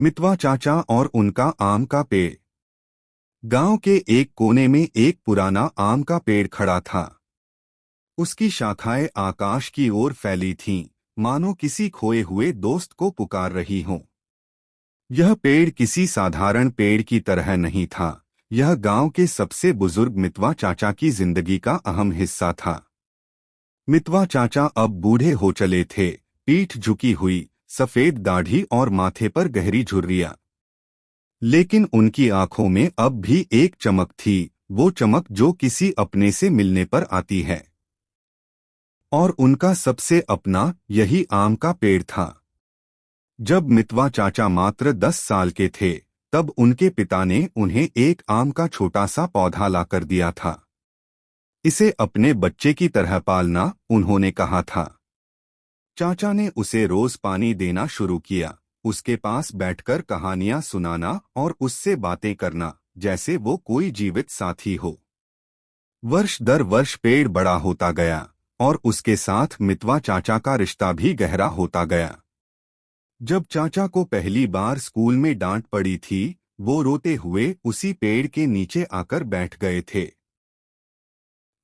मितवा चाचा और उनका आम का पेड़। गांव के एक कोने में एक पुराना आम का पेड़ खड़ा था। उसकी शाखाएं आकाश की ओर फैली थीं, मानो किसी खोए हुए दोस्त को पुकार रही हों। यह पेड़ किसी साधारण पेड़ की तरह नहीं था। यह गांव के सबसे बुजुर्ग मितवा चाचा की जिंदगी का अहम हिस्सा था। मितवा चाचा अब बूढ़े हो चले थे, पीठ झुकी हुई, सफेद दाढ़ी और माथे पर गहरी झुर्रियां। लेकिन उनकी आंखों में अब भी एक चमक थी, वो चमक जो किसी अपने से मिलने पर आती है। और उनका सबसे अपना यही आम का पेड़ था। जब मितवा चाचा मात्र 10 साल के थे, तब उनके पिता ने उन्हें एक आम का छोटा सा पौधा लाकर दिया था। इसे अपने बच्चे की तरह पालना, उन्होंने कहा था। चाचा ने उसे रोज पानी देना शुरू किया, उसके पास बैठकर कहानियां सुनाना और उससे बातें करना, जैसे वो कोई जीवित साथी हो। वर्ष दर वर्ष पेड़ बड़ा होता गया और उसके साथ मितवा चाचा का रिश्ता भी गहरा होता गया। जब चाचा को पहली बार स्कूल में डांट पड़ी थी, वो रोते हुए उसी पेड़ के नीचे आकर बैठ गए थे।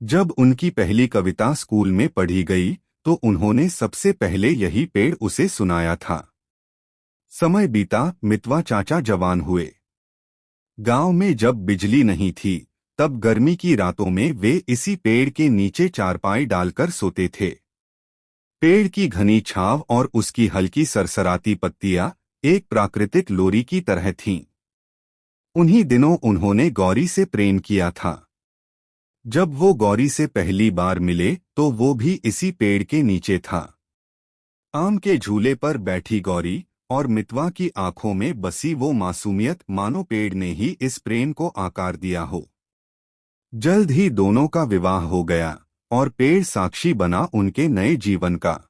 जब उनकी पहली कविता स्कूल में पढ़ी गई, तो उन्होंने सबसे पहले यही पेड़ उसे सुनाया था। समय बीता, मितवा चाचा जवान हुए। गांव में जब बिजली नहीं थी, तब गर्मी की रातों में वे इसी पेड़ के नीचे चारपाई डालकर सोते थे। पेड़ की घनी छांव और उसकी हल्की सरसराती पत्तियां एक प्राकृतिक लोरी की तरह थीं। उन्हीं दिनों उन्होंने गौरी से प्रेम किया था। जब वो गौरी से पहली बार मिले, तो वो भी इसी पेड़ के नीचे था। आम के झूले पर बैठी गौरी और मितवा की आंखों में बसी वो मासूमियत, मानो पेड़ ने ही इस प्रेम को आकार दिया हो। जल्द ही दोनों का विवाह हो गया और पेड़ साक्षी बना उनके नए जीवन का।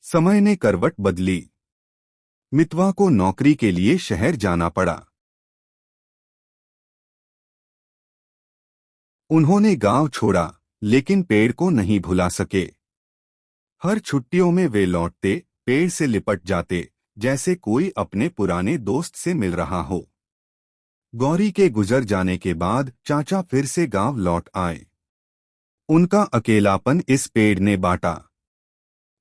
समय ने करवट बदली। मितवा को नौकरी के लिए शहर जाना पड़ा। उन्होंने गांव छोड़ा, लेकिन पेड़ को नहीं भुला सके। हर छुट्टियों में वे लौटते, पेड़ से लिपट जाते, जैसे कोई अपने पुराने दोस्त से मिल रहा हो। गौरी के गुजर जाने के बाद चाचा फिर से गांव लौट आए। उनका अकेलापन इस पेड़ ने बांटा।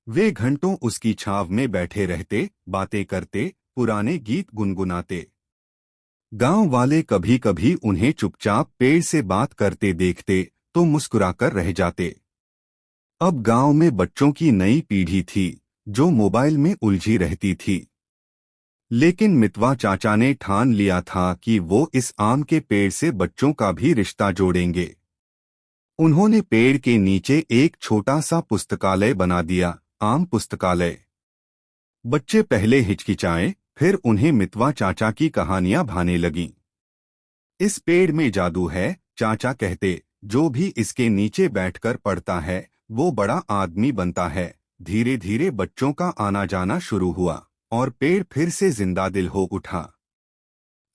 वे घंटों उसकी छांव में बैठे रहते, बातें करते, पुराने गीत गुनगुनाते। गांव वाले कभी कभी उन्हें चुपचाप पेड़ से बात करते देखते तो मुस्कुराकर रह जाते। अब गांव में बच्चों की नई पीढ़ी थी, जो मोबाइल में उलझी रहती थी। लेकिन मितवा चाचा ने ठान लिया था कि वो इस आम के पेड़ से बच्चों का भी रिश्ता जोड़ेंगे। उन्होंने पेड़ के नीचे एक छोटा सा पुस्तकालय बना दिया, आम पुस्तकालय। बच्चे पहले हिचकिचाए, फिर उन्हें मितवा चाचा की कहानियां भाने लगीं। इस पेड़ में जादू है, चाचा कहते, जो भी इसके नीचे बैठकर पढ़ता है, वो बड़ा आदमी बनता है। धीरे धीरे बच्चों का आना जाना शुरू हुआ और पेड़ फिर से जिंदा दिल हो उठा।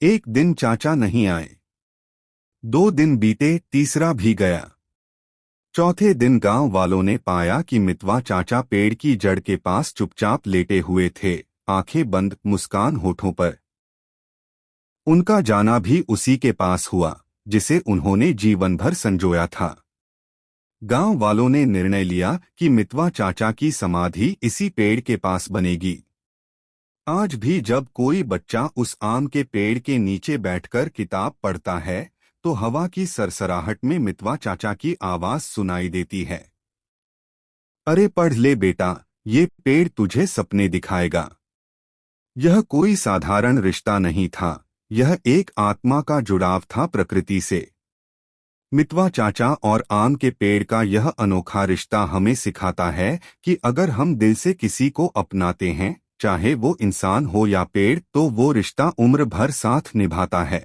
एक दिन चाचा नहीं आए। 2 दिन बीते, तीसरा भी गया। चौथे दिन गांव वालों ने पाया कि मितवा चाचा पेड़ की जड़ के पास चुपचाप लेटे हुए थे, आंखें बंद, मुस्कान होठों पर। उनका जाना भी उसी के पास हुआ, जिसे उन्होंने जीवन भर संजोया था। गांव वालों ने निर्णय लिया कि मितवा चाचा की समाधि इसी पेड़ के पास बनेगी। आज भी जब कोई बच्चा उस आम के पेड़ के नीचे बैठकर किताब पढ़ता है, तो हवा की सरसराहट में मितवा चाचा की आवाज सुनाई देती है। अरे पढ़ ले बेटा, ये पेड़ तुझे सपने दिखाएगा। यह कोई साधारण रिश्ता नहीं था, यह एक आत्मा का जुड़ाव था प्रकृति से। मितवा चाचा और आम के पेड़ का यह अनोखा रिश्ता हमें सिखाता है कि अगर हम दिल से किसी को अपनाते हैं, चाहे वो इंसान हो या पेड़, तो वो रिश्ता उम्र भर साथ निभाता है।